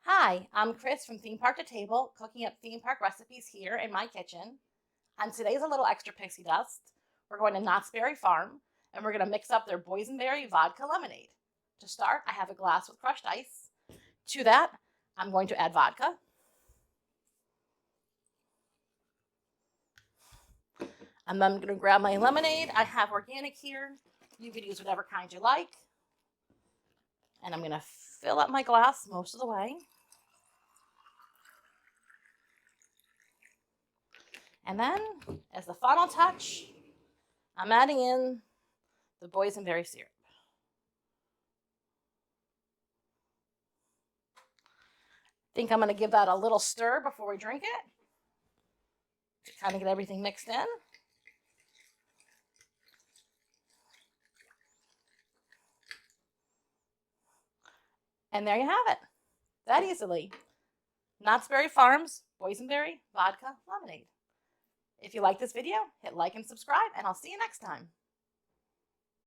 Hi, I'm Kris from Theme Park to Table, cooking up theme park recipes here in my kitchen. And today's a little extra pixie dust. We're going to Knott's Berry Farm, and we're going to mix up their Boysenberry Vodka Lemonade. To start, I have a glass with crushed ice. To that, I'm going to add vodka. And then I'm going to grab my lemonade. I have organic here. You could use whatever kind you like. And I'm going to fill up my glass most of the way. And then, as the final touch, I'm adding in the boysenberry syrup. Think I'm going to give that a little stir before we drink it to kind of get everything mixed in. And there you have it. That easily. Knott's Berry Farms Boysenberry Vodka Lemonade. If you like this video, hit like and subscribe, and I'll see you next time.